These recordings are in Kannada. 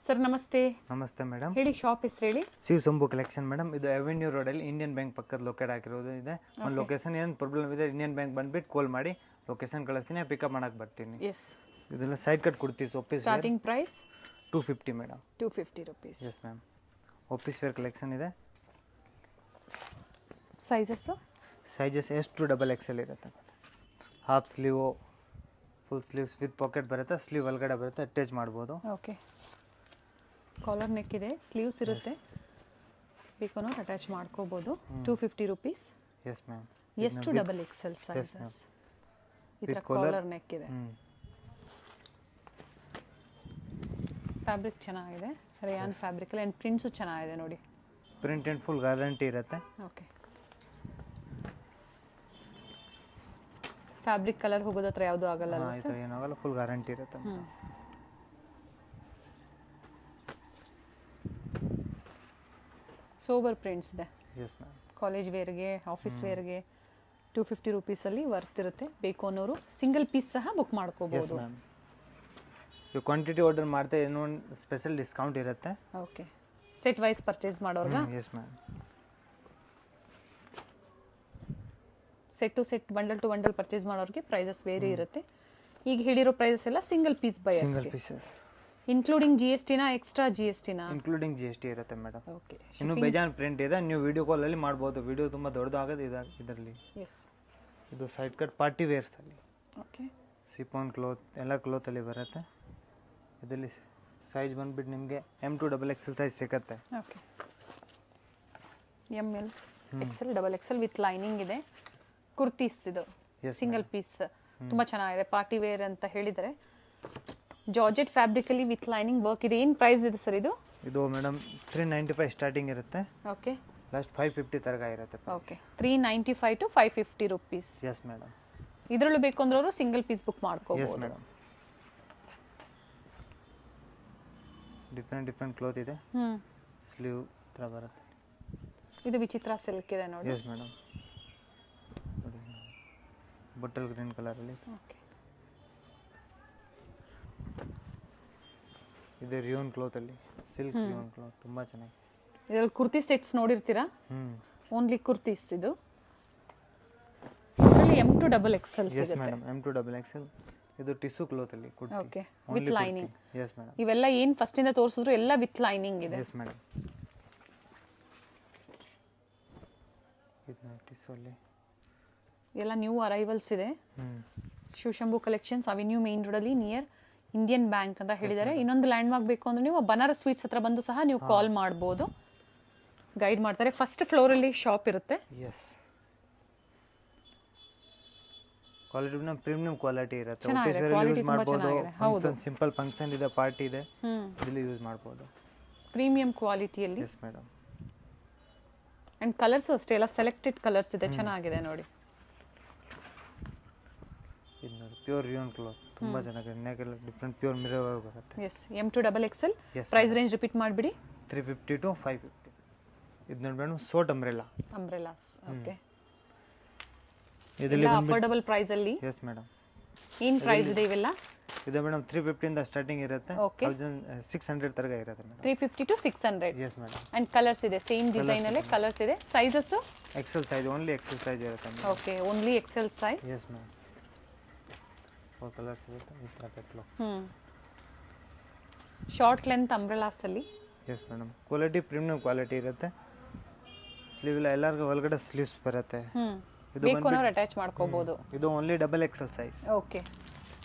ಸರ್ ನಮಸ್ತೆ. ನಮಸ್ತೆ ಮೇಡಮ್. ಹೇಳಿ, ಶಾಪ್ ಹೆಸರು ಹೇಳಿ. Shiv Shambhu collection madam. ಇದು ಅವೆನ್ಯೂ ರೋಡಲ್ಲಿ ಇಂಡಿಯನ್ ಬ್ಯಾಂಕ್ ಪಕ್ಕದ ಲೊಕೇಟ್ ಆಗಿರೋದು ಇದೆ. ಒಂದು ಲೊಕೇಶನ್ ಏನು ಪ್ರಾಬ್ಲಮ್ ಇದೆ, ಇಂಡಿಯನ್ ಬ್ಯಾಂಕ್ ಬಂದ್ಬಿಟ್ಟು ಕಾಲ್ ಮಾಡಿ ಲೊಕೇಶನ್ ಕಳಿಸ್ತೀನಿ, ಪಿಕಪ್ ಮಾಡಕ್ಕೆ ಬರ್ತೀನಿ. ಎಸ್. ಇದೆಲ್ಲ ಸೈಡ್ ಕಟ್ ಕೊಡ್ತೀವಿ. Office starting price 250 madam. 250 rupees. Yes ma'am. Office wear collection ಇದೆ. Sizes S to double XL ಇರುತ್ತೆ. Half sleeve, full sleeves with pocket ಬರುತ್ತೆ, ಸ್ಲೀವ್ ಒಳಗಡೆ ಬರುತ್ತೆ, ಅಟ್ಯಾಚ್ ಮಾಡ್ಬೋದು. ಓಕೆ. ಕಾಲರ್ ನೆಕ್ ಇದೆ, ಸ್ಲೀವ್ಸ್ ಇರುತ್ತೆ, ಬೇಕೋ ಅಟ್ಯಾಚ್ ಮಾಡ್ಕೋಬಹುದು. 250 rupees. Yes ma'am. ಎಷ್ಟು ಡಬಲ್ XL ಸೈಜಸ್. ಇದರ ಕಾಲರ್ ನೆಕ್ ಇದೆ. ಫ್ಯಾಬ್ರಿಕ್ ಚೆನ್ನಾಗಿದೆ, ರೇಯಾನ್ ಫ್ಯಾಬ್ರಿಕ್ ಅಲ್ಲಿ, ಅಂಡ್ ಪ್ರಿಂಟ್ಸ್ ಚೆನ್ನಾಗಿದೆ ನೋಡಿ. ಪ್ರಿಂಟ್ ಅಂಡ್ ಫುಲ್ ಗ್ಯಾರಂಟಿ ಇರುತ್ತೆ. ಓಕೆ. ಫ್ಯಾಬ್ರಿಕ್ ಕಲರ್ ಹೋಗೋದ ಹತ್ರ ಯಾವುದು ಆಗಲ್ಲ ಅಲ್ಲ ಸರ್? ಏನಾಗಲ್ಲ, ಫುಲ್ ಗ್ಯಾರಂಟಿ ಇರುತ್ತೆ. ಸೋಬರ್ ಪ್ರಿಂಟ್ಸ್ ಇದೆ. Yes ma'am. ಕಾಲೇಜ್ ವೇರ್ಗೆ, ಆಫೀಸ್ ವೇರ್ಗೆ 250 rupees ಅಲ್ಲಿ ವರ್ತ್ ಇರುತ್ತೆ. ಬೇಕು ಅನ್ನೋರು ಸಿಂಗಲ್ ಪೀಸ್ ಸಹ ಬುಕ್ ಮಾಡ್ಕೋಬಹುದು. Yes ma'am. ನೀವು ಕ್ವಾಂಟಿಟಿ ಆರ್ಡರ್ ಮಾಡ್ತಾ ಏನೋ ಒಂದು ಸ್ಪೆಷಲ್ ಡಿಸ್ಕೌಂಟ್ ಇರುತ್ತೆ. ಓಕೆ. ಸೆಟ್ ವೈಸ್ ಪರ್ಚೇಸ್ ಮಾಡೋರ್ಗ yes ma'am. Set to set, bundle to bundle purchase ಮಾಡೋರಿಗೆ ಪ್ರೈಸಸ್ ವೇರಿ ಇರುತ್ತೆ. ಈಗ ಹೇಳಿರೋ ಪ್ರೈಸಸ್ ಎಲ್ಲ single piece by single pieces. Including GST ನಾ ಎಕ್ಸ್ಟ್ರಾ GST ನಾ? ಇನ್ಕ್ಲೂಡಿಂಗ್ GST ಇರುತ್ತೆ ಮೇಡಮ್. ಓಕೆ. ಇನ್ನು ಬೇಜಾನ್ ಪ್ರಿಂಟ್ ಇದೆ, ನೀವು ವಿಡಿಯೋ ಕಾಲ್ ಅಲ್ಲಿ ಮಾಡಬಹುದು. ವಿಡಿಯೋ ತುಂಬಾ ದೊಡ್ಡದು ಆಗೋದು ಇದರಲ್ಲಿ. ಎಸ್. ಇದು ಸೈಡ್ ಕಟ್ ಪಾರ್ಟಿ ವೇರ್ಸ್ ಅಲ್ಲಿ. ಓಕೆ. ಸಿಫಾನ್ ಕ್ಲೋತ್ ಎಲ್ಲ ಕ್ಲೋತ್ ಅಲ್ಲಿ ಬರುತ್ತೆ. ಇದರಲ್ಲಿ ಸೈಜ್ ಬಂದ್ಬಿಟ್ಟು ನಿಮಗೆ M to double XL size ಸಿಗುತ್ತೆ. Okay. ML XL double XL with lining ಇದೆ. ಕುರ್ತೀಸ್ ಇದು ಸಿಂಗಲ್ ಪೀಸ್ ತುಂಬಾ ಚೆನ್ನಾಗಿದೆ. ಪಾರ್ಟಿ ವೇರ್ ಅಂತ ಹೇಳಿದರೆ ಜಾರ್ಜೆಟ್ ಫ್ಯಾಬ್ರಿಕ್ ಅಲ್ಲಿ ವಿತ್ ಲೈನಿಂಗ್ ವರ್ಕ್ ಇದೆ. ಏನು ಪ್ರೈಸ್ ಇದೆ ಸರ್ ಇದು? ಇದು ಮೇಡಮ್ 395 ಸ್ಟಾರ್ಟಿಂಗ್ ಇರುತ್ತೆ. ಓಕೆ. ಲಾಸ್ಟ್ 550 ತನಕ ಇರುತ್ತೆ. Okay. 395 to 550 rupees. Yes madam. ಇದರಲ್ಲೂ ಬೇಕು ಅಂದ್ರೆ ಅವರು ಸಿಂಗಲ್ ಪೀಸ್ ಬುಕ್ ಎಸ್ ಮಾಡ್ಕೋಬಹುದು. ಮೇಡಮ್. ಡಿಫ್ರೆಂಟ್ ಕ್ಲೋತ್ ಇದೆ. ಸ್ಲೀವ್ ತರ ಬರುತ್ತೆ. ಇದು ವಿಚಿತ್ರ ಸಿಲ್ಕ್ ಇದೆ ನೋಡಿ. Yes madam. Bottle green colour ಅಲ್ಲಿ. ಓಕೆ. ಇದು ರಿಯೋನ್ ಕ್ಲೋತ್ ಅಲ್ಲಿ, ಸಿಲ್ಕ್ ರಿಯೋನ್ ಕ್ಲೋತ್ ತುಂಬಾ ಚೆನ್ನಾಗಿದೆ. ಇದರಲ್ಲಿ ಕುರ್ತಿ ಸೆಟ್ಸ್ ನೋಡಿರ್ತೀರಾ? ಓನ್ಲಿ ಕುರ್ತೀಸ್ ಇದು. ಇದರಲ್ಲಿ M to double XL yes ಸಿಗುತ್ತೆ. Madam. M to double XL. ಇದು ಟಿಶ್ಯೂ ಕ್ಲೋತ್ ಅಲ್ಲಿ kurti. Okay. With lining. Yes madam. ಇವೆಲ್ಲ ಏನು ಫಸ್ಟ್ ಇಂದ ತೋರಿಸಿದ್ರು ಎಲ್ಲ ವಿತ್ ಲೈನಿಂಗ್ ಇದೆ. Yes madam. ಇದು ಟಿಶ್ಯೂ ಅಲ್ಲಿ ಎಲ್ಲ ನ್ಯೂ ಅರೈವಲ್ಸ್ ಇದೆ. Shivashambhu collections, avenue main road ಅಲ್ಲಿ ನಿಯರ್ ಇಂಡಿಯನ್ ಬ್ಯಾಂಕ್ ಅಂತ ಹೇಳಿದ್ದಾರೆ. ಇನ್ನೊಂದು ಲ್ಯಾಂಡ್ ಮಾರ್ಕ್ ಬೇಕು ಅಂದ್ರೆ ನೀವು ಬನಾರಸ್ ಸ್ವೀಟ್ಸ್ ಹತ್ರ ಬಂದು ಸಹ ನೀವು ಕಾಲ್ ಮಾಡಬಹುದು, ಗೈಡ್ ಮಾಡ್ತಾರೆ. ಫಸ್ಟ್ ಫ್ಲೋರ್ ಅಲ್ಲಿ ಶಾಪ್ ಇರುತ್ತೆ. ಎಸ್. ಕ್ವಾಲಿಟಿ ಪ್ರೀಮಿಯಂ ಕ್ವಾಲಿಟಿ ಇರುತ್ತೆ. ಚೆನ್ನಾಗಿದೆ, ಆಫೀಸ್ quality ಯೂಸ್ ತುಂಬಾ ಮಾಡಬಹುದು. ಚೆನ್ನಾಗಿದೆ. ಹೌದು. ಸಿಂಪಲ್ ಫಂಕ್ಷನ್ ಇದೆ, ಪಾರ್ಟಿ ಇದೆ, ಇಲ್ಲಿ ಯೂಸ್ ಮಾಡಬಹುದು. ಪ್ರೀಮಿಯಂ ಕ್ವಾಲಿಟಿಯಲ್ಲಿ. Yes madam. ಅಂಡ್ ಕಲರ್ಸ್ ಅಷ್ಟೇ ಎಲ್ಲ ಸೆಲೆಕ್ಟೆಡ್ ಕಲರ್ಸ್ ಇದೆ, ಚೆನ್ನಾಗಿದೆ ನೋಡಿ. ಇದು ನೋಡಿ, ಪ್ಯೂರ್ ರಿಯೋನ್ ಕ್ಲಾತ್ ತುಂಬಾ ಚೆನ್ನಾಗಿದೆ. ನೆಕ್ಕೆಲ್ಲ ಡಿಫರೆಂಟ್ ಪ್ಯೂರ್ ಮಿರರ್ ವರ್ಕ್ ಬರುತ್ತೆ. Yes. M to double XL. Yes, price range repeat ಮಾಡಿಬಿಡಿ. 350 to 550. ಇದು ನೋಡಿ ಮೇಡಮ್, ಸೋಟ್ ಅಂಬ್ರೆಲಾಸ್. ಓಕೆ. ಇದರಲ್ಲಿ ಅಫೋರ್ಡಬಲ್ ಪ್ರೈಸ್ ಅಲ್ಲಿ. Yes madam. ಏನು ಪ್ರೈಸ್ ಇದೆ ಇವೆಲ್ಲ? ಇದು ಮೇಡಮ್ 350 ಇಂದ ಸ್ಟಾರ್ಟಿಂಗ್ ಇರುತ್ತೆ. Okay. 1600 ತನಕ ಇರುತ್ತೆ madam. 350 to 600. Yes madam. And colours ಇದೆ, ಸೇಮ್ ಡಿಸೈನ್ ಅಲ್ಲೇ ಕಲರ್ಸ್ ಇದೆ. Sizes XL size, only XL size ಇರುತ್ತೆ madam. Okay. Only XL size. Yes madam. 4 colours ಇರುತ್ತೆ. ಈ ತರ ಕೆಟ್ಲಾಗ್. ಶಾರ್ಟ್ ಲೆಂತ್ ಅಂಬ್ರೆಲಾಸ್ ಅಲ್ಲಿ. Yes madam. Quality premium quality ಇರುತ್ತೆ. ಸ್ಲೀವ್ ಇಲ್ಲ, ಎಲ್ಲರಿಗೂ ಒಳಗಡೆ ಸ್ಲೀವ್ಸ್ ಬರುತ್ತೆ. ಇದು ಬೇಕು ಅನ್ನೋರು ಅಟ್ಯಾಚ್ ಮಾಡ್ಕೋಬಹುದು. ಇದು only double XL size. Okay.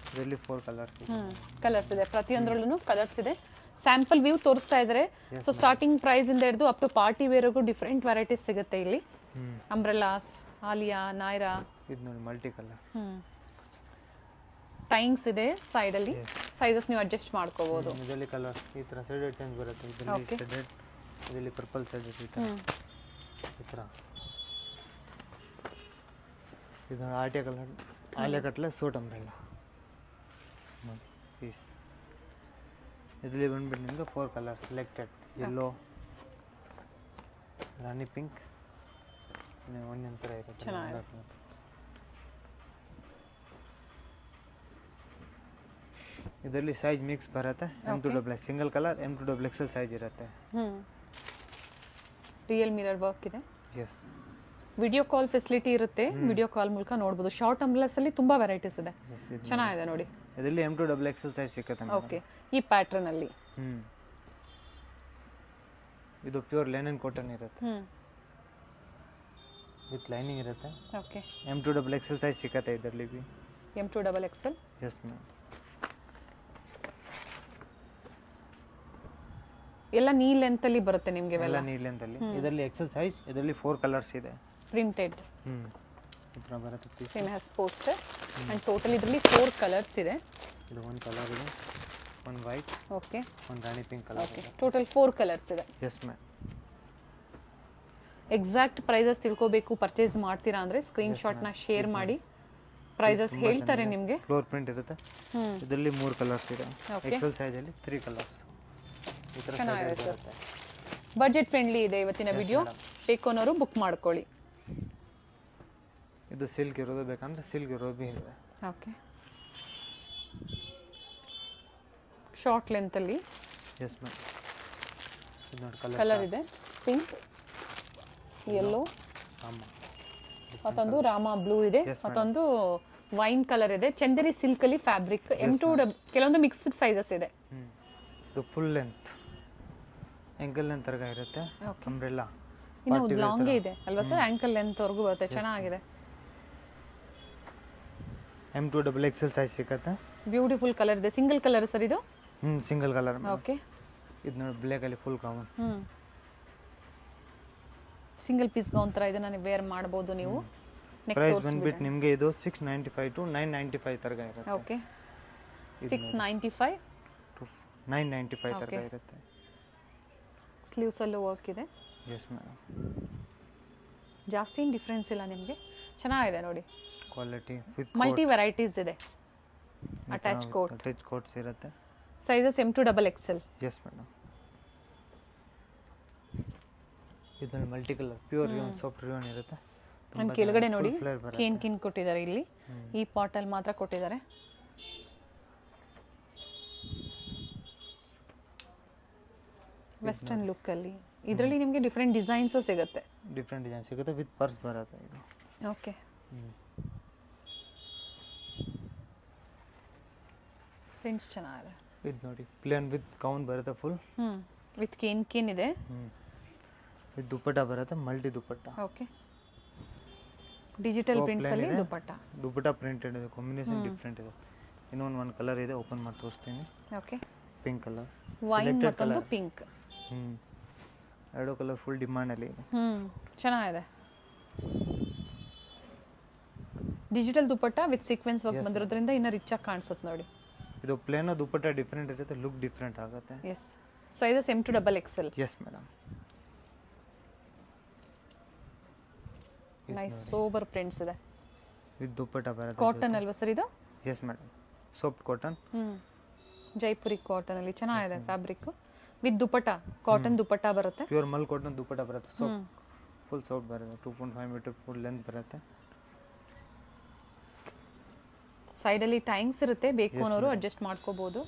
ಇದರಲ್ಲಿ 4 ಕಲರ್ಸ್ ಇದೆ. ಕಲರ್ಸ್ ಇದೆ, ಪ್ರತಿಯೊಂದರಲ್ಲೂ ಕಲರ್ಸ್ ಇದೆ. ಸ್ಯಾಂಪಲ್ ವ್ಯೂ ತೋರಿಸ್ತಾ ಇದ್ದಾರೆ. ಸೊ ಸ್ಟಾರ್ಟಿಂಗ್ ಪ್ರೈಸ್ ಇಂದ ಹಿಡಿದು ಅಪ್ ಟು ಪಾರ್ಟಿ ವೇರ್ಗೂ ಡಿಫರೆಂಟ್ ವೆರೈಟೀಸ್ ಸಿಗುತ್ತೆ ಇಲ್ಲಿ. ಅಂಬ್ರೆಲಾಸ್, ಆಲಿಯಾ, ನಾಯ್ರಾ. ಇದು ನೋಡಿ ಮಲ್ಟಿ ಕಲರ್. ಟೈಂಗ್ಸ್ ಇದೆ ಸೈಡ್ ಅಲ್ಲಿ. ಸೈಜಸ್ ನೀವು ಅಡ್ಜಸ್ಟ್ ಮಾಡ್ಕೋಬಹುದು. ಇದರಲ್ಲಿ ಕಲರ್ಸ್ ಈ ತರ ಶೇಡೆಡ್ ಚೇಂಜ್ ಬರುತ್ತೆ. ಇದರಲ್ಲಿ ಶೇಡೆಡ್, ಇದರಲ್ಲಿ ಪರ್ಪಲ್ ಶೇಡ್ ಇರುತ್ತೆ. ಈ ತರ ಇದು ಆರ್ಟಿಯಾ ಕಲರ್, ಆಲಿಯಾ ಕಟ್ಲೆ ಸೂಟ್ ಅಂಬ್ರೆಲಾ ನೋಡಿ ಪೀಸ್. ಇದರಲ್ಲಿ ಬಂದ್ಬಿಟ್ಟು ನಿಮಗೆ 4 ಕಲರ್ ಸೆಲೆಕ್ಟೆಡ್. ಯೆಲ್ಲೋ, ರಾಣಿ ಪಿಂಕ್, ಒಂದೊಂದು ಥರ ಇರುತ್ತೆ. ಇದರಲ್ಲಿ ಸೈಜ್ ಮಿಕ್ಸ್ ಬರುತ್ತೆ M2 single colour M2 XL size ಇರುತ್ತೆ. ರಿಯಲ್ ಮಿರರ್ ವರ್ಕ್ ಇದೆ. ಎಸ್. ವಿಡಿಯೋ ಕಾಲ್ ಫೆಸಿಲಿಟಿ ಇರುತ್ತೆ, ವಿಡಿಯೋ ಕಾಲ್ ಮೂಲಕ ನೋಡಬಹುದು. ಶಾರ್ಟ್ ಅಂಬ್ರೆಲಾಸ್ ಅಲ್ಲಿ ತುಂಬಾ ವೆರೈಟೀಸ್ ಇದೆ, ಚೆನ್ನಾಗಿದೆ ನೋಡಿ. ಇದರಲ್ಲಿ M2 XL ಸೈಜ್ ಸಿಗುತ್ತೆ. ಓಕೆ, ಈ ಪ್ಯಾಟರ್ನ್ ಅಲ್ಲಿ ಇದು ಪ್ಯೂರ್ ಲೆನಿನ್ ಕಾಟನ್ ಇರುತ್ತೆ, ವಿತ್ ಲೈನಿಂಗ್ ಇರುತ್ತೆ. ಓಕೆ, M2 XL ಸೈಜ್ ಸಿಗುತ್ತೆ ಇದರಲ್ಲಿ B. M2 XL. Yes ma'am. ಎಲ್ಲ ನೀ ಲೆಂತ್ ಅಲ್ಲಿ ಬರುತ್ತೆ ನಿಮಗೆ ಎಲ್ಲ ನೀ ಲೆಂತ್ ಅಲ್ಲಿ. ಇದರಲ್ಲಿ XL ಸೈಜ್, ಇದರಲ್ಲಿ 4 ಕಲರ್ಸ್ ಇದೆ. ಪ್ರಿಂಟೆಡ್ ಇತರ ಬರುತ್ತೆ. Same has poster and total ಇದರಲ್ಲಿ 4 ಕಲರ್ಸ್ ಇದೆ. ಇದು ಒಂದು ಕಲರ್ ಇದೆ, ಒಂದು ವೈಟ್, ಓಕೆ, ಒಂದು ರಾಣಿ ಪಿಂಕ್ ಕಲರ್ ಇದೆ. ಟೋಟಲ್ 4 ಕಲರ್ಸ್ ಇದೆ. Yes ma'am. ಎಕ್ಸಾಕ್ಟ್ ಪ್ರೈಸಸ್ ತಿಳ್ಕೋಬೇಕು, ಪರ್ಚೇಸ್ ಮಾಡ್ತೀರಾ ಅಂದ್ರೆ ಸ್ಕ್ರೀನ್ ಶಾಟ್ ನ ಶೇರ್ ಮಾಡಿ, ಪ್ರೈಸಸ್ ಹೇಳ್ತಾರೆ ನಿಮಗೆ. ಫ್ಲೋರ್ ಪ್ರಿಂಟ್ ಇರುತ್ತೆ. ಇದರಲ್ಲಿ 3 ಕಲರ್ಸ್ ಇದೆ. XL ಸೈಜ್ ಅಲ್ಲಿ 3 ಕಲರ್ಸ್. ಈ ತರ ಬರುತ್ತೆ. ಬಜೆಟ್ ಫ್ರೆಂಡ್ಲಿ ಇದೆ ಇವತ್ತಿನ ವಿಡಿಯೋ. ಬೇಕು ಅನ್ನೋರು ಬುಕ್ ಮಾಡ್ಕೊಳ್ಳಿ. ಇದು ಸಿಲ್ಕ್ ಇರೋದು ಬೇಕಂದ್ರೆ ಸಿಲ್ಕ್ ಇರೋದು ಬಿ ಇದೆ. ಓಕೆ, ಶಾರ್ಟ್ ಲೆಂತ್ ಅಲ್ಲಿ. Yes ma'am. ಇದು ನೋಡಿ ಕಲರ್ ಇದೆ, ಪಿಂಕ್, ಯೆಲ್ಲೋ, ಮತ್ತೊಂದು ರಾಮ ಬ್ಲೂ ಇದೆ, ಮತ್ತೊಂದು ವೈನ್ ಕಲರ್ ಇದೆ. ಚಂದೇರಿ ಸಿಲ್ಕ್ ಅಲ್ಲಿ ಫ್ಯಾಬ್ರಿಕ್. M2 ಕೆಲವೊಂದು ಮಿಕ್ಸ್ಡ್ ಸೈಜಸ್ ಇದೆ. ಇದು ಫುಲ್ ಲೆಂತ್ ಆಂಕಲ್ ಲೆಂತ್ ತರಗ ಇರುತ್ತೆ. ಅಂಬ್ರೆಲ್ಲಾ ಇನ್ನು ಲಾಂಗ್ ಇದೆ ಅಲ್ವಾ ಸರ್? ಆಂಕಲ್ ಲೆಂತ್ ವರೆಗೂ ಬರುತ್ತೆ, ಚೆನ್ನಾಗಿದೆ. M2 XL ಸೈಜ್ ಸಿಗುತ್ತೆ. ಬ್ಯೂಟಿಫುಲ್ ಕಲರ್ ಇದೆ. ಸಿಂಗಲ್ ಕಲರ್ ಸರ್ ಇದು? Single colour. ಓಕೆ, ಇದು ನೋಡಿ ಬ್ಲಾಕ್ ಅಲ್ಲಿ full common. Single piece gown ತರ ಇದನ್ನ ನೀವು ವೇರ್ ಮಾಡಬಹುದು ನೀವು. ಪ್ರೈಸ್ ಬಂದ್ಬಿಟ್ಟು ನಿಮಗೆ ಇದು 695 ಟು 995 ತರಗ ಇರುತ್ತೆ. ಓಕೆ, 695 ಟು 995 ತರಗ ಇರುತ್ತೆ. ಸ್ಲೀವ್ಸ್ ಅಲ್ಲೂ ವರ್ಕ್ ಇದೆ. Yes madam. ಜಾಸ್ತಿ ಡಿಫರೆನ್ಸ್ ಇಲ್ಲ ನಿಮಗೆ, ಚೆನ್ನಾಗಿದೆ ನೋಡಿ. ಕ್ವಾಲಿಟಿ ವಿತ್ ಮಲ್ಟಿ ವೆರೈಟೀಸ್ ಇದೆ. ಅಟ್ಯಾಚ್ ಕೋಟ್ಸ್ ಇರುತ್ತೆ. Sizes M2 XL. Yes madam. ಇದರಲ್ಲಿ multi colour pure rayon soft rayon ಇರುತ್ತೆ. ಅಂಡ್ ಕೆಳಗಡೆ ನೋಡಿ ಕೇನ್ ಕೊಟ್ಟಿದ್ದಾರೆ ಇಲ್ಲಿ. ಈ ಪಾಟ್ ಅಲ್ಲಿ ಮಾತ್ರ ಕೊಟ್ಟಿದ್ದಾರೆ. ವೆಸ್ಟರ್ನ್ ಲುಕ್ ಅಲ್ಲಿ ಇದರಲ್ಲಿ ನಿಮಗೆ ಡಿಫರೆಂಟ್ ಡಿಸೈನ್ಸ್ ಸಿಗುತ್ತೆ. ಡಿಫರೆಂಟ್ ಡಿಸೈನ್ ಸಿಗುತ್ತೆ ವಿತ್ ಪರ್ಸ್ ಬರುತ್ತೆ ಇದು. ಓಕೆ, ಪ್ರಿಂಟ್ಸ್ ಚೆನ್ನಾಗಿದೆ. ಇದು ನೋಡಿ ಪ್ಲೇನ್ ವಿತ್ ಗೌನ್ ಬರುತ್ತೆ ಫುಲ್. ವಿತ್ ಕೇನ್ ಇದೆ. ವಿತ್ ದುಪ್ಪಟ್ಟ ಬರುತ್ತೆ, ಮಲ್ಟಿ ದುಪ್ಪಟ್ಟ. ಓಕೆ, ಡಿಜಿಟಲ್ ಪ್ರಿಂಟ್ಸ್ ಅಲ್ಲಿ ದುಪ್ಪಟ್ಟ ಪ್ರಿಂಟೆಡ್ ಇದೆ, ಕಾಂಬಿನೇಷನ್ ಡಿಫರೆಂಟ್ ಇದೆ. ಇನ್ನೊಂದು ಒಂದು ಕಲರ್ ಇದೆ, ಓಪನ್ ಮಾಡಿ ತೋರಿಸ್ತೀನಿ. ಓಕೆ, ಪಿಂಕ್ ಕಲರ್, ವೈನ್ ಮತ್ತೊಂದು ಪಿಂಕ್. ಎರಡು ಕಲರ್ ಫುಲ್ ಡಿಮಾಂಡ್ ಅಲ್ಲಿ ಇದೆ. ಚೆನ್ನಾಗಿದೆ. Digital dupatta with sequence work ಬಂದಿರೋದ್ರಿಂದ ಇನ್ನ ರಿಚ್ ಆಗಿ ಕಾಣಿಸುತ್ತೆ ನೋಡಿ. ಇದು ಪ್ಲೇನ್ ದುಪ್ಪಟ್ಟ ಡಿಫರೆಂಟ್ ಇರುತ್ತೆ, ಲುಕ್ ಡಿಫರೆಂಟ್ ಆಗುತ್ತೆ. Yes, sizes M2 XL. Yes madam. Nice sober prints ಇದೆ. ವಿತ್ ದುಪ್ಪಟ್ಟ ಬರುತ್ತೆ. ಕಾಟನ್ ಅಲ್ವಾ ಸರ್ ಇದು? Yes madam, soft cotton. Jaipuri cotton ಅಲ್ಲಿ ಚೆನ್ನಾಗಿದೆ fabric. With dupatta, cotton dupatta ಬರುತ್ತೆ. ಪ್ಯೂರ್ ಮಲ್ ಕಾಟನ್ ದುಪ್ಪಟ್ಟ ಬರುತ್ತೆ. ಸಾಫ್ಟ್, ಫುಲ್ ಸಾಫ್ಟ್ ಬರುತ್ತೆ. 2.5 ಮೀಟರ್ ಫುಲ್ ಲೆಂತ್ ಬರುತ್ತೆ. ಸೈಡ್ ಅಲ್ಲಿ ಟೈಮ್ಸ್ ಇರುತ್ತೆ, ಬೇಕು ಅನ್ನೋರು ಅಡ್ಜಸ್ಟ್ ಮಾಡ್ಕೋಬಹುದು.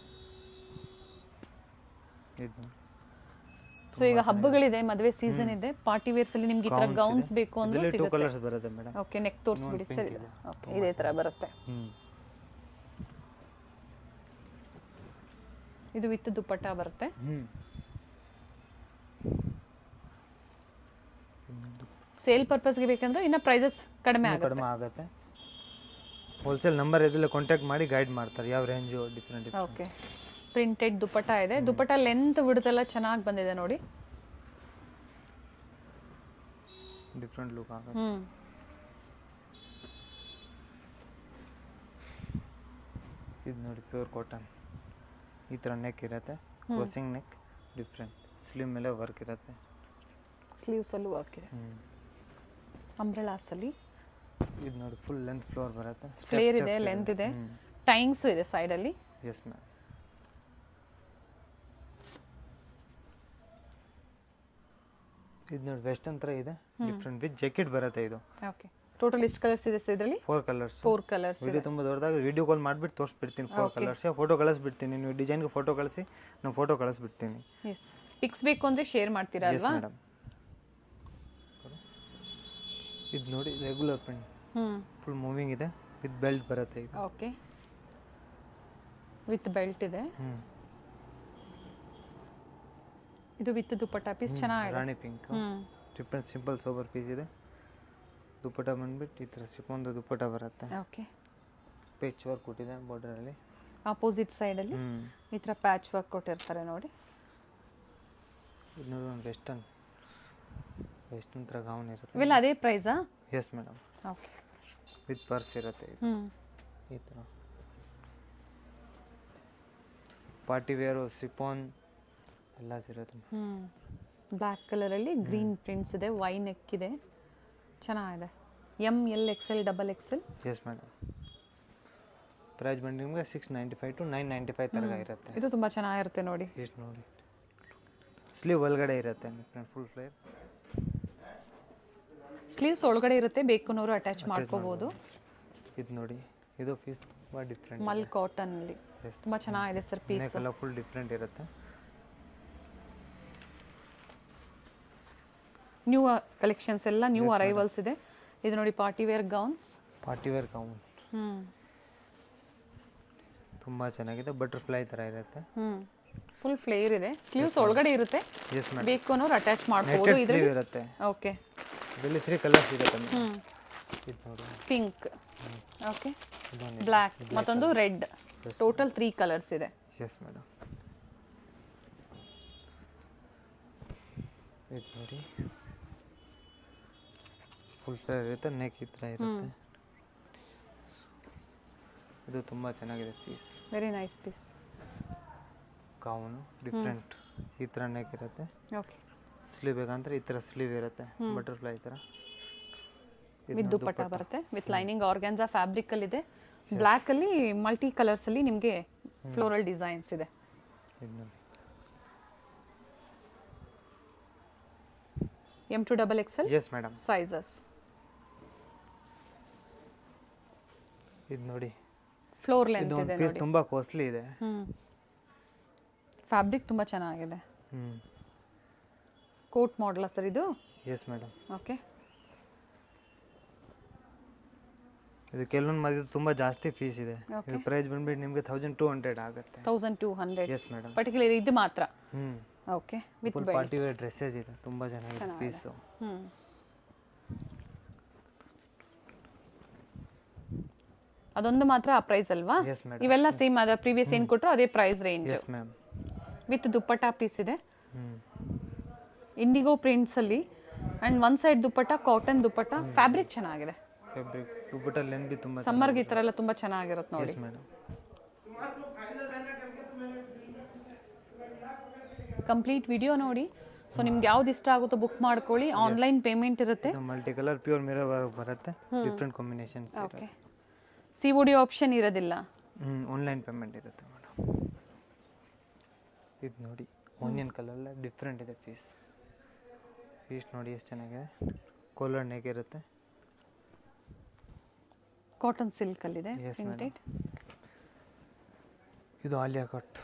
ಸೊ ಈಗ ಹಬ್ಬಗಳಿದೆ, ಮದುವೆ ಸೀಸನ್ ಇದೆ, ಪಾರ್ಟಿ ವೇರ್ಸ್ ಅಲ್ಲಿ ನಿಮ್ಗೆ ಈ ತರ ಗೌನ್ಸ್ ಬೇಕು ಅಂದ್ರೆ ಸಿಗುತ್ತೆ. 2 ಕಲರ್ಸ್ ಬರುತ್ತೆ ಮೇಡಮ್. ಓಕೆ, ನೆಕ್ ತೋರಿಸ್ಬಿಡಿ ಸರ್. ಓಕೆ, ಇದೇ ತರ ಬರುತ್ತೆ. ಇದು ವಿತ್ ದುಪ್ಪಟ್ಟ ಬರುತ್ತೆ. ಸೇಲ್ ಪರ್ಪಸ್ಗೆ ಬೇಕಂದ್ರೆ ಇನ್ನ ಪ್ರೈಸಸ್ ಕಡಿಮೆ ಆಗುತ್ತೆ. ಹೋಲ್ಸೇಲ್ ನಂಬರ್ ಇದೆಲ್ಲ ಕಾಂಟ್ಯಾಕ್ಟ್ ಮಾಡಿ ಗೈಡ್ ಮಾಡ್ತಾರೆ ಯಾವ ರೇಂಜ್ ಡಿಫರೆಂಟ್. ಓಕೆ, ಪ್ರಿಂಟೆಡ್ ದುಪ್ಪಟ್ಟ ಇದೆ. ದುಪ್ಪಟ್ಟ ಲೆಂತ್ ಬಿಡುತ್ತೆಲ್ಲ ಚೆನ್ನಾಗಿ ಬಂದಿದೆ ನೋಡಿ. ಡಿಫರೆಂಟ್ ಲುಕ್ ಆಗುತ್ತೆ. ಇದು ನೋಡಿ ಪ್ಯೂರ್ ಕಾಟನ್. ಈ ತರ ನೆಕ್ ಇರುತ್ತೆ, ಕ್ರೋಸಿಂಗ್ ನೆಕ್, ಡಿಫರೆಂಟ್ ಸ್ಲೀವ್ ಮೇಲೆ ವರ್ಕ್ ಇರುತ್ತೆ. ಸ್ಲೀವ್ಸ್ ಅಲ್ಲೂ ವರ್ಕ್ ಇದೆ. ಅಂಬ್ರೆಲಾಸ್ ಅಲ್ಲಿ ಇದು ನೋಡಿ ಫುಲ್ ಲೆಂತ್ ಫ್ಲೋರ್ ಬರುತ್ತೆ. ಫ್ಲೇರ್ ಇದೆ, ಲೆಂತ್ ಇದೆ, ಟೈಂಗ್ಸ್ ಇದೆ ಸೈಡ್ ಅಲ್ಲಿ. Yes ma'am. ಇದು ನೋಡಿ ವೆಸ್ಟರ್ನ್ ತರ ಇದೆ, ಡಿಫರೆಂಟ್ ವಿತ್ ಜಾಕೆಟ್ ಬರುತ್ತೆ ಇದು. ಓಕೆ, ಟೋಟಲ್ ಎಷ್ಟು ಕಲರ್ಸ್ ಇದೆ ಸರ್ ಇದರಲ್ಲಿ? 4 ಕಲರ್ಸ್. 4 ಕಲರ್ಸ್. ವಿಡಿಯೋ ತುಂಬ ದೊಡ್ಡದಾಗಿ ವಿಡಿಯೋ ಕಾಲ್ ಮಾಡಿಬಿಟ್ಟು ತೋರಿಸ್ಬಿಡ್ತೀನಿ 4 ಕಲರ್ಸ್. ಫೋಟೋ ಕಳಿಸ್ಬಿಡ್ತೀನಿ, ನೀವು ಡಿಸೈನ್ಗೆ ಫೋಟೋ ಕಳಿಸಿ ನಾನು ಫೋಟೋ ಕಳಿಸ್ಬಿಡ್ತೀನಿ. ಎಸ್, ಪಿಕ್ಸ್ ಬೇಕು ಅಂದರೆ ಶೇರ್ ಮಾಡ್ತೀರಾ ಅಲ್ವಾ? ಮೇಡಮ್ ಇದು ನೋಡಿ ರೆಗ್ಯುಲರ್ ಪ್ರಿಂಟ್, ಫುಲ್ ಮೂವಿಂಗ್ ಇದೆ, ವಿತ್ ಬೆಲ್ಟ್ ಬರುತ್ತೆ ಇದು. ಓಕೆ, ವಿತ್ ಬೆಲ್ಟ್ ಇದೆ. ಇದು ವಿತ್ ದುಪ್ಪಟ್ಟ ಪೀಸ್ ಚೆನ್ನಾಗಿದೆ. Rani pink different simple sober piece ಇದೆ. ದುಪ್ಪಟ್ಟ ಬಂದ್ಬಿಟ್ಟು ಈ ಥರ ಸಿಕ್ಕೊಂದು ದುಪ್ಪಟ್ಟ ಬರುತ್ತೆ. ಓಕೆ, ಪೇಚ್ ವರ್ಕ್ ಕೊಟ್ಟಿದೆ ಬಾರ್ಡರಲ್ಲಿ. ಆಪೋಸಿಟ್ ಸೈಡಲ್ಲಿ ಈ ಥರ ಪ್ಯಾಚ್ ವರ್ಕ್ ಕೊಟ್ಟಿರ್ತಾರೆ ನೋಡಿ. ಇದು ನೋಡಿ ಒಂದು ವೆಸ್ಟರ್ನ್ ಥರ ಗೌನ್ ಇರುತ್ತೆ. ಇವೆಲ್ಲ ಅದೇ ಪ್ರೈಸಾ? Yes madam. Okay, with purse ಇರುತ್ತೆ ಇದು. ಈ ಥರ ಪಾರ್ಟಿ ವೇರು ಸಿಫಾನ್ ಎಲ್ಲ ಸಿರುತ್ತೆ. ಬ್ಲ್ಯಾಕ್ ಕಲರಲ್ಲಿ ಗ್ರೀನ್ ಪ್ರಿಂಟ್ಸ್ ಇದೆ, ವೈ ನೆಕ್ ಇದೆ, ಚೆನ್ನಾಗಿದೆ. M L XL XXL. Yes madam. Price ಬಂದು ನಿಮಗೆ 695 to 995 ತನಕ ಇರುತ್ತೆ. ಇದು ತುಂಬ ಚೆನ್ನಾಗಿರುತ್ತೆ ನೋಡಿ. ಎಷ್ಟು ನೋಡಿ, ಸ್ಲೀವ್ ಒಳಗಡೆ ಇರುತ್ತೆ, ಫುಲ್ ಫ್ಲೇರ್ ಸ್ಲೀವ್ಸ್ ಒಳಗಡೆ ಇರುತ್ತೆ, ಬೇಕನ್ನೋರು ಅಟ್ಯಾಚ್ ಮಾಡ್ಕೋಬಹುದು. ಇದು ನೋಡಿ, ಇದು ಪೀಸ್ ತುಂಬ ಡಿಫ್ರೆಂಟ್. ಮಲ್ ಕಾಟನ್ ಅಲ್ಲಿ ತುಂಬ ಚೆನ್ನಾಗಿದೆ ಸರ್ ಪೀಸ್. ಎಲ್ಲ ಫುಲ್ ಡಿಫ್ರೆಂಟ್ ಇರುತ್ತೆ. ನ್ಯೂ ಕಲೆಕ್ಷನ್ಸ್ ಎಲ್ಲ ನ್ಯೂ ಅರೈವಲ್ಸ್ ಇದೆ. ಇದು ನೋಡಿ ಪಾರ್ಟಿ ವೇರ್ ಗೌನ್ಸ್. ತುಂಬ ಚೆನ್ನಾಗಿದೆ, ಬಟರ್ಫ್ಲೈ ಥರ ಇರುತ್ತೆ. ಫುಲ್ ಫ್ಲೇರ್ ಇದೆ, ಸ್ಲೀವ್ಸ್ ಒಳಗಡೆ ಇರುತ್ತೆ, ಎಸ್ ಮೇಡಮ್. ಬೇಕು ಅನ್ನೋರು ಅಟ್ಯಾಚ್ ಮಾಡ್ಕೋಬಹುದು. ಇದರಲ್ಲಿ ಇರುತ್ತೆ. ಓಕೆ, ಇದರಲ್ಲಿ 3 ಕಲರ್ಸ್ ಇರುತ್ತೆ. ಇದು ನೋಡಿ, ಪಿಂಕ್, ಓಕೆ, ಬ್ಲ್ಯಾಕ್, ಮತ್ತೊಂದು ರೆಡ್. ಟೋಟಲ್ 3 ಕಲರ್ಸ್ ಇದೆ. Yes madam. ಇದು ನೋಡಿ, ಫುಲ್ ಫ್ಲೇರ್ ಇರುತ್ತೆ, ನೆಕ್ ಈ ಥರ ಇರುತ್ತೆ. ಇದು ತುಂಬ ಚೆನ್ನಾಗಿದೆ piece. Very nice piece. Gown different ಈ ಥರ ನೆಕ್ ಇರುತ್ತೆ. ಓಕೆ, ಸ್ಲೀವ್ ಬೇಕಂದ್ರೆ ಈ ಥರ ಸ್ಲೀವ್ ಇರುತ್ತೆ, ಬಟರ್ಫ್ಲೈ ಥರ. ವಿತ್ ದುಪ್ಪಟ್ಟ ಬರುತ್ತೆ, ವಿತ್ ಲೈನಿಂಗ್ ಆರ್ಗ್ಯಾನ್ಸಾ ಫ್ಯಾಬ್ರಿಕ್ ಅಲ್ಲಿ ಇದೆ. ಬ್ಲ್ಯಾಕ್ ಅಲ್ಲಿ ಮಲ್ಟಿ ಕಲರ್ಸ್ ಅಲ್ಲಿ ನಿಮಗೆ ಫ್ಲೋರಲ್ ಡಿಸೈನ್ಸ್ ಇದೆ. M to XXL. Yes madam. Sizes. ಇದು ನೋಡಿ, ಫ್ಲೋರ್ ಲೆಂತ್ ಇದು ಇದೆ ಪೀಸ್ ನೋಡಿ. ತುಂಬಾ ಕಾಸ್ಟ್ಲಿ ಇದೆ. ಫ್ಯಾಬ್ರಿಕ್ ತುಂಬಾ ಚೆನ್ನಾಗಿದೆ. ಕೋಟ್ ಮಾಡಲ ಸರ್ ಇದು? Yes madam. ಓಕೆ, ಇದು ಕೆಲವೊಂದು ಮದುವೆ ತುಂಬಾ ಜಾಸ್ತಿ ಫೀಸ್ ಇದೆ. ಇದು ಪ್ರೈಸ್ ಬಂದ್ಬಿಟ್ಟು ನಿಮಗೆ 1200 ಆಗುತ್ತೆ. 1200. Yes madam. ಪರ್ಟಿಕ್ಯುಲರ್ ಇದು ಮಾತ್ರ. Okay, with full party wear dresses ಇದೆ, ತುಂಬಾ ಚೆನ್ನಾಗಿದೆ ಪೀಸ್. ಅದೊಂದು ಮಾತ್ರ ಆ ಪ್ರೈಸ್ ಅಲ್ವಾ? Yes madam. ಇವೆಲ್ಲ ಸೇಮ್ ಅದ ಪ್ರೀವಿಯಸ್ ಏನು ಕೊಟ್ಟರು ಅದೇ price range. Yes ma'am. With dupatta piece ಇದೆ, ಇಂಡಿಗೋ ಪ್ರಿಂಟ್ಸ್ ಅಲ್ಲಿ. And one side dupatta cotton dupatta, fabric ಚೆನ್ನಾಗಿದೆ. ಫ್ಯಾಬ್ರಿಕ್ ದುಪ್ಪಟ್ಟ ಲೆಂತ್ ಬಿ ತುಂಬಾ ಸಮ್ಮರ್ಗೆ ಈ ತರ ಎಲ್ಲ ತುಂಬಾ ಚೆನ್ನಾಗಿರುತ್ತೆ ನೋಡಿ. Yes madam. ಕಂಪ್ಲೀಟ್ ವಿಡಿಯೋ ನೋಡಿ. ಸೊ ನಿಮ್ಗೆ ಯಾವ್ದು ಇಷ್ಟ ಆಗುತ್ತೋ ಬುಕ್ ಮಾಡ್ಕೊಳ್ಳಿ. ಆನ್ಲೈನ್ ಪೇಮೆಂಟ್ ಇರುತ್ತೆ. Multi colour pure mirror work ಬರುತ್ತೆ, different combinations. Okay, COD option ಇರೋದಿಲ್ಲ, ಆನ್ಲೈನ್ ಪೇಮೆಂಟ್ ಇರುತ್ತೆ ಮೇಡಮ್. ಇದು ನೋಡಿ, ಆನಿಯನ್ ಕಲರ್ ಡಿಫ್ರೆಂಟ್ ಇದೆ ಪೀಸ್. ನೋಡಿ ಎಷ್ಟು ಚೆನ್ನಾಗಿದೆ, ಕೋಲರ್ ನೆಕ್ ಇರುತ್ತೆ. ಕಾಟನ್ ಸಿಲ್ಕ್ ಅಲ್ಲಿ ಇದೆ. ಇದು ಆಲಿಯಾ ಕಟ್,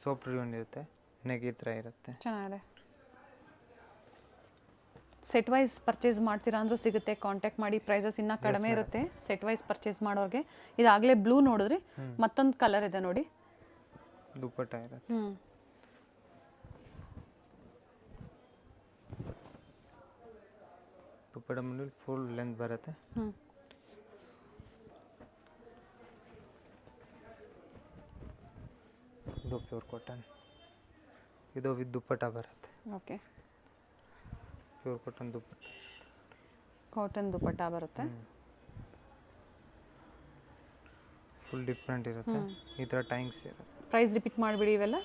ಸಾಫ್ಟ್ ರಿವನ್ ಇರುತ್ತೆ, ನೆಕ್ ಈ ಥರ ಇರುತ್ತೆ, ಚೆನ್ನಾಗಿದೆ. ಸೆಟ್ ವೈಸ್ ಪರ್ಚೇಸ್ ಮಾಡ್ತೀರಾ ಅಂದ್ರೂ ಸಿಗುತ್ತೆ, ಕಾಂಟ್ಯಾಕ್ಟ್ ಮಾಡಿ. ಪ್ರೈಸಸ್ ಇನ್ನೂ ಕಡಿಮೆ ಇರುತ್ತೆ ಸೆಟ್ ವೈಸ್ ಪರ್ಚೇಸ್ ಮಾಡೋರಿಗೆ. ಇದಾಗಲೇ ಬ್ಲೂ ನೋಡಿದ್ರಿ, ಮತ್ತೊಂದು ಕಲರ್ ಇದೆ ನೋಡಿ, ದುಪ್ಪಟ್ಟ ಇರುತ್ತೆ. ದುಪ್ಪಟ್ಟ ಮೇಲೆ ಫುಲ್ ಲೆಂತ್ ಬರುತ್ತೆ. ಇದು ಪ್ಯೂರ್ ಕಾಟನ್, ಇದು ವಿತ್ ದುಪ್ಪಟ್ಟ ಬರುತ್ತೆ. ಓಕೆ, ಪ್ಯೂರ್ ಕಾಟನ್ ದುಪ್ಪಟ್ಟ, ಕಾಟನ್ ದುಪ್ಪಟ್ಟ ಬರುತ್ತೆ. ಫುಲ್ ಡಿಫ್ರೆಂಟ್ ಇರುತ್ತೆ, ಈ ಥರ ಟೈಮ್ಸ್ ಇರುತ್ತೆ. ಪ್ರೈಸ್ ರಿಪೀಟ್ ಮಾಡಿಬಿಡಿ. ಇವೆಲ್ಲ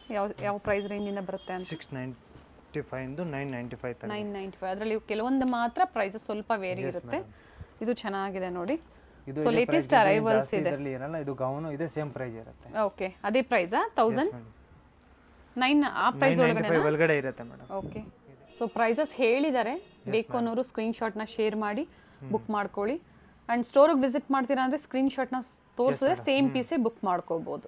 ಯಾವ ಪ್ರೈಸ್ ರೇಂಜಿಂದ ಬರುತ್ತೆ ಅಂತ? 695 ಇಂದ 995 995. ಅದರಲ್ಲಿ ಕೆಲವೊಂದು ಮಾತ್ರ ಪ್ರೈಸಸ್ ಸ್ವಲ್ಪ ವೇರಿ ಇರುತ್ತೆ. ಇದು ಚೆನ್ನಾಗಿದೆ ನೋಡಿ. ಇದು ಸೊ ಲೇಟೆಸ್ಟ್ ಅರೈವಲ್ಸ್ ಇದೆ. ಇದರಲ್ಲಿ ಏನಲ್ಲ, ಇದು ಗೌನು ಇದೆ, ಸೇಮ್ ಪ್ರೈಸ್ ಇರುತ್ತೆ. ಓಕೆ, ಅದೇ ಪ್ರೈಸಾ? 1009 ಆ ಪ್ರೈಸ್ ಒಳಗಡೆ ಇರುತ್ತೆ ಮೇಡಮ್. ಓಕೆ, ಸೊ ಪ್ರೈಸಸ್ ಹೇಳಿದ್ದಾರೆ, ಬೇಕು ಅನ್ನೋರು ಸ್ಕ್ರೀನ್ ಶಾಟ್ನ ಶೇರ್ ಮಾಡಿ ಬುಕ್ ಮಾಡ್ಕೊಳ್ಳಿ. ಆ್ಯಂಡ್ ಸ್ಟೋರಿಗೆ ವಿಸಿಟ್ ಮಾಡ್ತೀರಾ ಅಂದರೆ ಸ್ಕ್ರೀನ್ಶಾಟ್ನ ತೋರಿಸಿದ್ರೆ ಸೇಮ್ ಪೀಸೇ ಬುಕ್ ಮಾಡ್ಕೋಬೋದು.